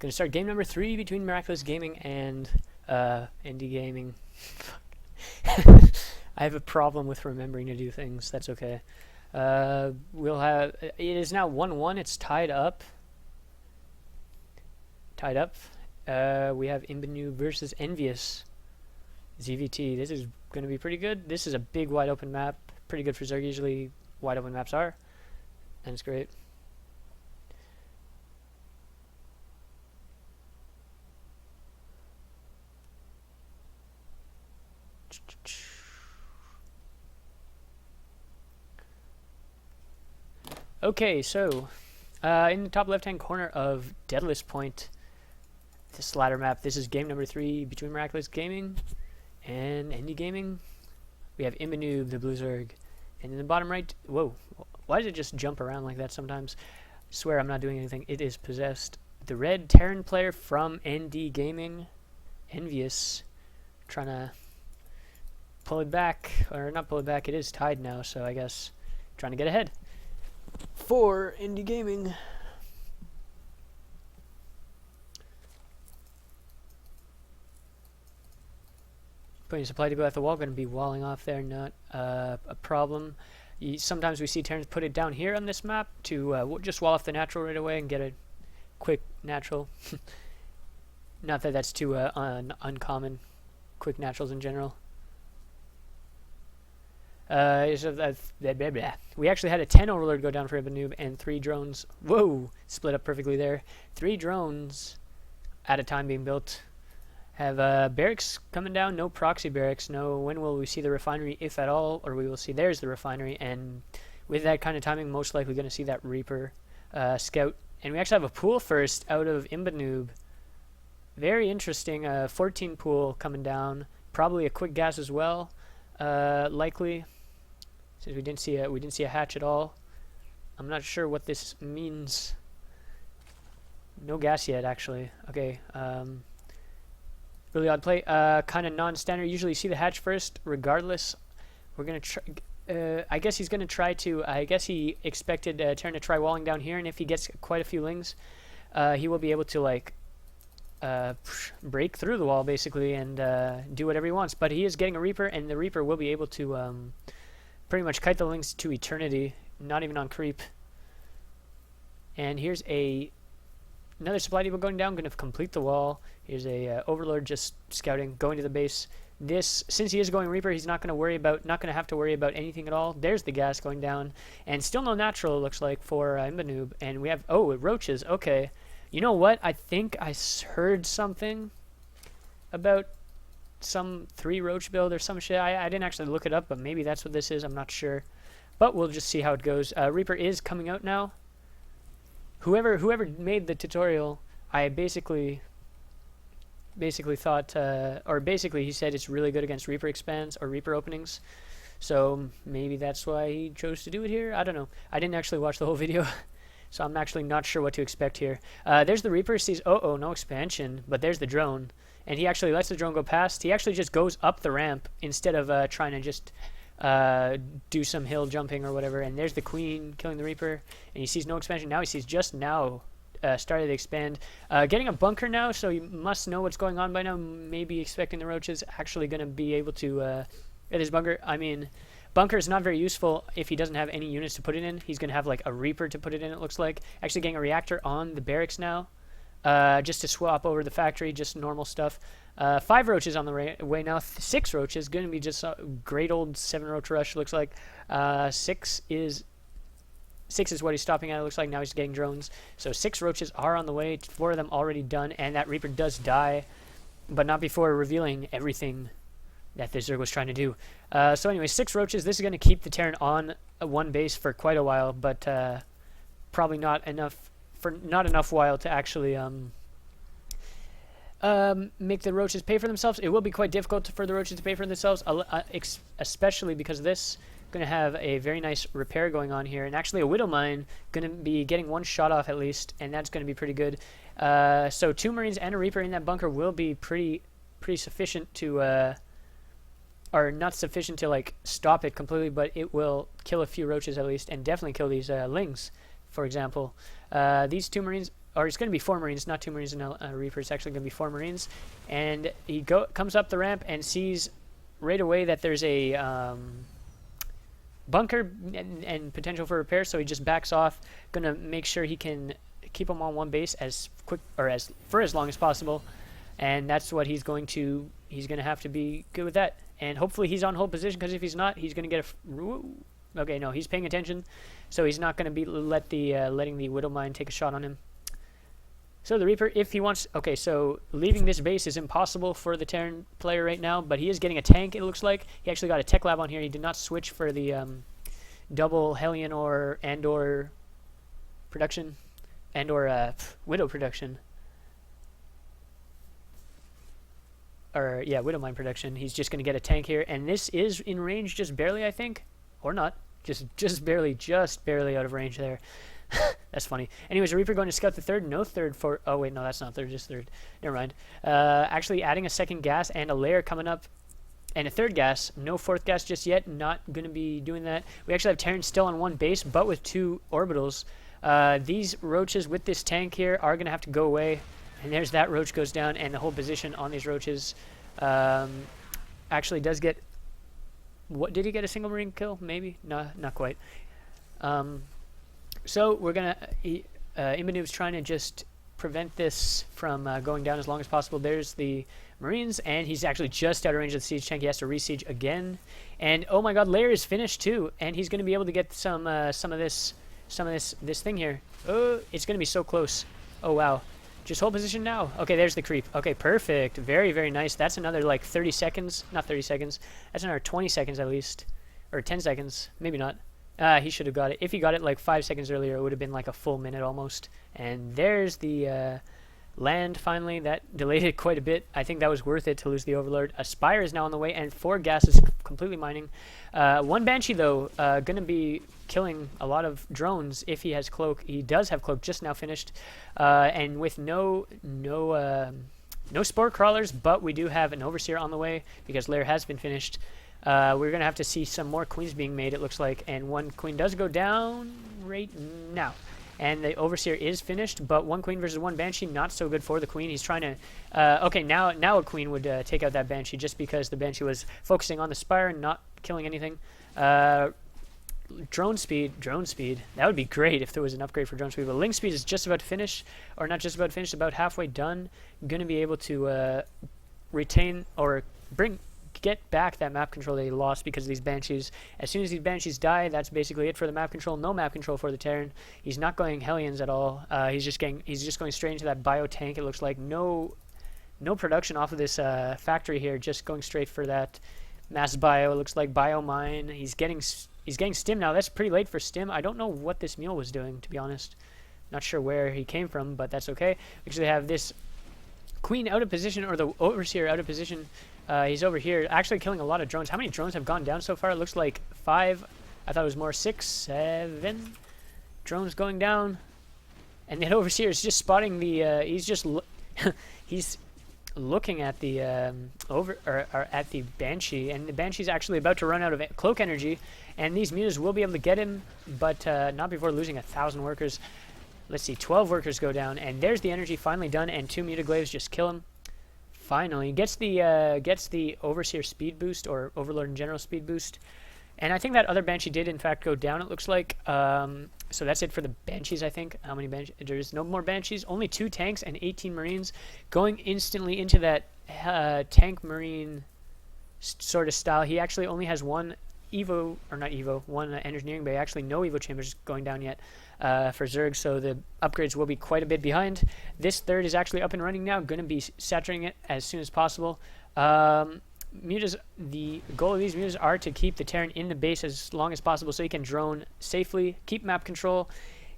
Gonna start game number 3 between Miraculous Gaming and NDGame. I have a problem with remembering to do things. That's okay. We'll have. It is now 1-1. It's tied up. We have Imbanoob versus Envious. ZVT. This is going to be pretty good. This is a big wide open map. Pretty good for Zerg. Usually wide open maps are. And it's great. Okay, so in the top left-hand corner of Deadless Point, this ladder map, this is game number 3 between Miraculous Gaming and NDGame. We have Imbanoob, the Blue Zerg, and in the bottom right, whoa, why does it just jump around like that sometimes? I swear I'm not doing anything. It is possessed. The red Terran player from NDGame, Envious, trying to pull it back, or not pull it back. It is tied now, so I guess trying to get ahead for NDGame. Putting supply depot at the wall, going to be walling off there, not a problem. Sometimes we see Terrans put it down here on this map to just wall off the natural right away and get a quick natural. Not that that's too uncommon, quick naturals in general. We actually had a 10 overlord go down for Imbanoob and 3 drones. Whoa! Split up perfectly there. 3 drones at a time being built. Have barracks coming down. No proxy barracks. No. When will we see the refinery, if at all? Or we will see there's the refinery. And with that kind of timing, most likely going to see that Reaper scout. And we actually have a pool first out of Imbanoob. Very interesting. 14 pool coming down. Probably a quick gas as well. Likely. Since we didn't see a hatch at all. I'm not sure what this means. No gas yet, actually. Okay. Really odd play. Kind of non-standard. Usually you see the hatch first. Regardless, we're gonna try. I guess he's gonna try to. I guess he expected Terran to try walling down here, and if he gets quite a few lings, he will be able to like break through the wall basically and do whatever he wants. But he is getting a Reaper, and the Reaper will be able to pretty much kite the lings to eternity. Not even on creep. And here's another supply depot going down, going to complete the wall. Here's a Overlord just scouting, going to the base. This, since he is going Reaper, he's not going to have to worry about anything at all. There's the gas going down, and still no natural, it looks like, for Imbanoob. And we have, roaches, okay. You know what, I think I heard something about some 3 roach build or some shit. I didn't actually look it up, but maybe that's what this is, I'm not sure. But we'll just see how it goes. Reaper is coming out now. Whoever made the tutorial, I basically thought, or basically he said it's really good against Reaper expands or Reaper openings. So maybe that's why he chose to do it here. I don't know. I didn't actually watch the whole video, so I'm actually not sure what to expect here. There's the Reaper. Sees, no expansion, but there's the drone. And he actually lets the drone go past. He actually just goes up the ramp instead of trying to just do some hill jumping or whatever. And there's the Queen killing the Reaper, and he sees no expansion. Now he sees just now started to expand, getting a bunker now, so he must know what's going on by now. Maybe expecting the roaches. Actually going to be able to get his bunker. I mean, bunker is not very useful if he doesn't have any units to put it in. He's going to have like a Reaper to put it in, it looks like. Actually getting a reactor on the barracks now, just to swap over the factory, just normal stuff. 5 roaches on the way now. 6 roaches, going to be just a great old 7 roach rush, looks like. 6 is what he's stopping at, it looks like. Now he's getting drones. So 6 roaches are on the way, 4 of them already done, and that Reaper does die, but not before revealing everything that the Zerg was trying to do. So anyway, 6 roaches. This is going to keep the Terran on one base for quite a while, but probably not enough while to actually make the roaches pay for themselves. It will be quite difficult for the roaches to pay for themselves, especially because this going to have a very nice repair going on here, and actually a Widow Mine going to be getting 1 shot off at least, and that's going to be pretty good. So 2 Marines and a Reaper in that bunker will be pretty sufficient to or not sufficient to like stop it completely, but it will kill a few roaches at least, and definitely kill these lings, for example. These 2 Marines or it's going to be 4 Marines, not 2 Marines and a Reaper. It's actually going to be 4 Marines. And he comes up the ramp and sees right away that there's a bunker and potential for repair, so he just backs off, going to make sure he can keep them on one base as quick or for as long as possible. And that's what he's going to have to be good with that. And hopefully he's on hold position, because if he's not, he's going to get a... Okay, no, he's paying attention, so he's not going to be letting the Widow Mine take a shot on him. So the Reaper, if he wants... Okay, so leaving this base is impossible for the Terran player right now, but he is getting a tank, it looks like. He actually got a tech lab on here. He did not switch for the double Hellion and/or production, and/or Widow production. Or, yeah, Widow Mine production. He's just going to get a tank here, and this is in range just barely, I think. Or not. Just barely out of range there. That's funny. Anyways, a Reaper going to scout the third. No third for... Oh, wait, no, that's not third, just third. Never mind. Actually adding a second gas and a layer coming up. And a third gas. No fourth gas just yet. Not going to be doing that. We actually have Terrans still on one base, but with 2 orbitals. These roaches with this tank here are going to have to go away. And there's that roach goes down, and the whole position on these roaches actually does get... What, did he get a single Marine kill? Maybe? No, not quite. So we're going to... Imbanoob's trying to just prevent this from going down as long as possible. There's the Marines, and he's actually just out of range of the siege tank. He has to re-siege again. And, oh my god, Lair is finished too, and he's going to be able to get some of this thing here. Oh, it's going to be so close. Oh, wow. Just hold position now. Okay, there's the creep. Okay, perfect. Very, very nice. That's another, like, 30 seconds. Not 30 seconds. That's another 20 seconds at least. Or 10 seconds. Maybe not. He should have got it. If he got it, like, 5 seconds earlier, it would have been, like, a full minute almost. And there's the land, finally. That delayed it quite a bit. I think that was worth it to lose the Overlord. A Spire is now on the way, and 4 gases completely mining. 1 Banshee, though, going to be killing a lot of drones if he has Cloak. He does have Cloak, just now finished. And with no Spore Crawlers, but we do have an Overseer on the way, because Lair has been finished. We're going to have to see some more Queens being made, it looks like. And 1 Queen does go down right now. And the Overseer is finished, but 1 Queen versus 1 Banshee, not so good for the Queen. He's trying to... okay, now a Queen would take out that Banshee, just because the Banshee was focusing on the Spire and not killing anything. Drone speed. That would be great if there was an upgrade for drone speed. But Link speed is just about to finish, or not just about finished, about halfway done. Going to be able to retain or get back that map control that he lost because of these Banshees. As soon as these Banshees die, that's basically it for the map control. No map control for the Terran. He's not going Hellions at all. He's just going straight into that bio tank. It looks like no production off of this factory here. Just going straight for that mass bio. It looks like bio mine. He's getting stim now. That's pretty late for stim. I don't know what this mule was doing, to be honest. Not sure where he came from, but that's okay. We actually have this Queen out of position, or the Overseer out of position. He's over here, actually killing a lot of drones. How many drones have gone down so far? It looks like 5. I thought it was more. 6, 7 drones going down. And the Overseer is just spotting the. He's looking at the at the Banshee, and the Banshee's actually about to run out of cloak energy, and these mutas will be able to get him, but not before losing 1,000 workers. Let's see, 12 workers go down, and there's the energy finally done, and 2 mutaglaves just kill him. Finally gets the Overseer speed boost, or Overlord in general speed boost, and I think that other Banshee did in fact go down, it looks like. So that's it for the Banshees, I think. How many Banshees? There's no more Banshees. Only 2 tanks and 18 Marines going instantly into that tank Marine sort of style. He actually only has 1 Evo, or not Evo, 1 engineering bay. Actually, no Evo chambers going down yet for Zerg, so the upgrades will be quite a bit behind. This third is actually up and running now. Going to be saturating it as soon as possible. Mutas, the goal of these mutas are to keep the Terran in the base as long as possible so he can drone safely, keep map control.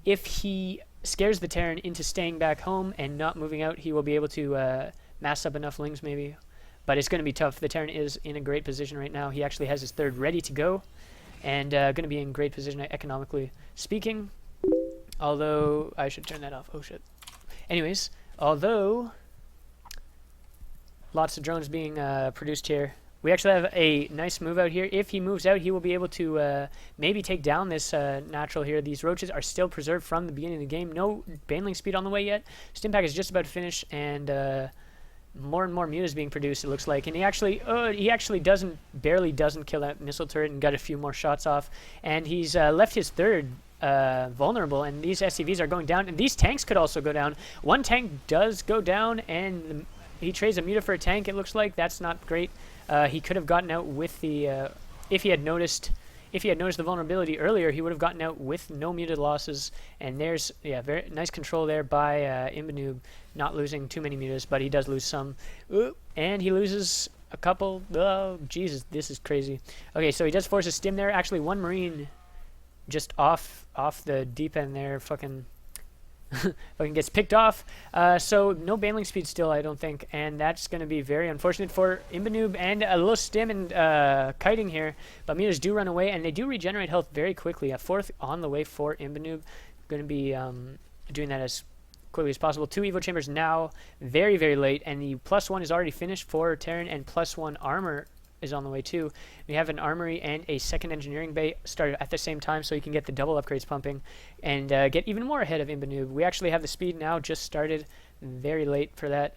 If he scares the Terran into staying back home and not moving out, he will be able to mass up enough lings maybe. But it's going to be tough. The Terran is in a great position right now. He actually has his third ready to go, and going to be in great position economically speaking. Although, I should turn that off. Oh shit. Anyways, although... lots of drones being produced here. We actually have a nice move out here. If he moves out, he will be able to maybe take down this natural here. These roaches are still preserved from the beginning of the game. No baneling speed on the way yet. Stimpack is just about to finish, and more and more mutas being produced, it looks like. And he actually barely doesn't kill that missile turret and got a few more shots off. And he's left his third vulnerable, and these SCVs are going down. And these tanks could also go down. One tank does go down, and he trades a muta for a tank, it looks like. That's not great. He could have gotten out with the if he had noticed the vulnerability earlier, he would have gotten out with no muted losses. And there's very nice control there by Imbanoob, not losing too many mutas, but he does lose some. And he loses a couple. Oh Jesus, this is crazy. Okay, so he does force a stim there. Actually, one Marine just off the deep end there, fucking gets picked off. So no baneling speed still, I don't think, and that's going to be very unfortunate for Imbanoob, and a little stim and kiting here. But mutas do run away, and they do regenerate health very quickly. A fourth on the way for Imbanoob. Going to be doing that as quickly as possible. 2 Evo Chambers now, very, very late, and the +1 is already finished for Terran, and +1 armor is on the way too. We have an armory and a second engineering bay started at the same time, so you can get the double upgrades pumping and get even more ahead of Imbanoob. We actually have the speed now, just started, very late for that.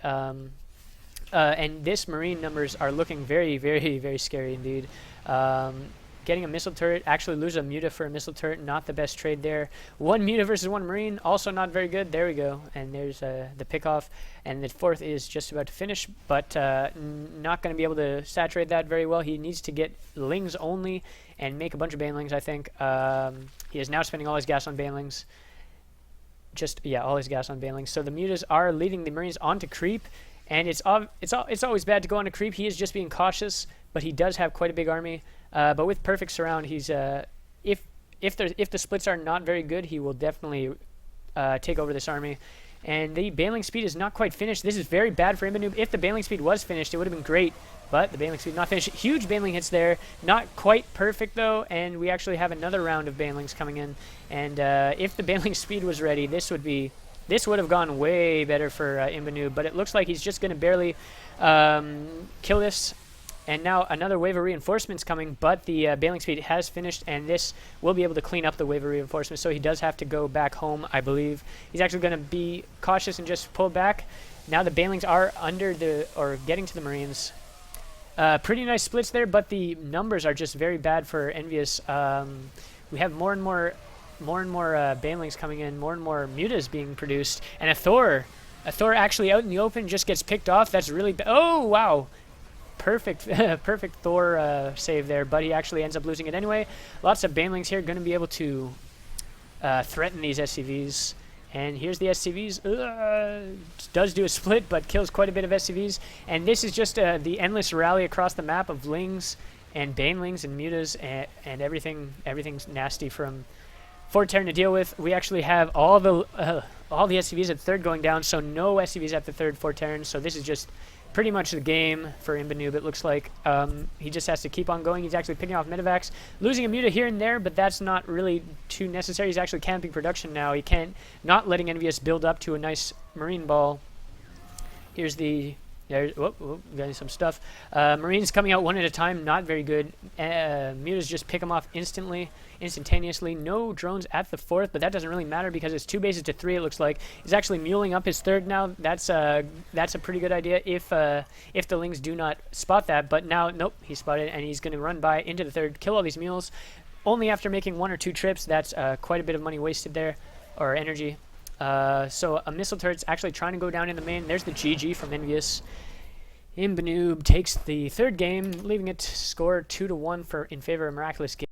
And this Marine numbers are looking very, very, very scary indeed. Getting a missile turret, actually lose a muta for a missile turret, not the best trade there. 1 muta versus 1 Marine, also not very good. There we go, and there's the pickoff. And the fourth is just about to finish, but not going to be able to saturate that very well. He needs to get lings only and make a bunch of banelings, I think. He is now spending all his gas on banelings. All his gas on banelings. So the mutas are leading the Marines onto creep, and it's always bad to go on a creep. He is just being cautious, but he does have quite a big army. But with perfect surround, he's if the splits are not very good, he will definitely take over this army. And the baneling speed is not quite finished. This is very bad for Imbanoob. If the baneling speed was finished, it would have been great. But the baneling speed not finished. Huge baneling hits there. Not quite perfect, though. And we actually have another round of banelings coming in. And if the baneling speed was ready, this would have gone way better for Imbanoob. But it looks like he's just going to barely kill this. And now another wave of reinforcements coming, but the baneling speed has finished, and this will be able to clean up the wave of reinforcements, so he does have to go back home, I believe. He's actually going to be cautious and just pull back. Now the banelings are getting to the Marines. Pretty nice splits there, but the numbers are just very bad for Envious. We have more and more banelings coming in, more and more mutas being produced, and a Thor actually out in the open just gets picked off. That's really bad. Oh, wow. Perfect Thor save there, but he actually ends up losing it anyway. Lots of banelings here, going to be able to threaten these SCVs. And here's the SCVs. Does do a split, but kills quite a bit of SCVs. And this is just the endless rally across the map of lings and banelings and mutas and everything's nasty for Terran to deal with. We actually have all the SCVs at third going down, so no SCVs at the third for Terran. So this is just pretty much the game for Imbanoob, it looks like. He just has to keep on going. He's actually picking off medevacs, losing a muta here and there, but that's not really too necessary. He's actually camping production now. He not letting Envious build up to a nice Marine ball. Here's getting some stuff. Marines coming out one at a time, not very good. Mutas just pick them off instantaneously. No drones at the fourth, but that doesn't really matter because it's 2 bases to 3. It looks like he's actually muling up his third now. That's a pretty good idea if the lings do not spot that. But now, nope, he spotted, and he's going to run by into the third, kill all these mules. Only after making 1 or 2 trips. That's quite a bit of money wasted there, or energy. So a missile turret's actually trying to go down in the main. There's the GG from Envious. Imbanoob takes the third game, leaving it score 2-1 in favor of Miraculous.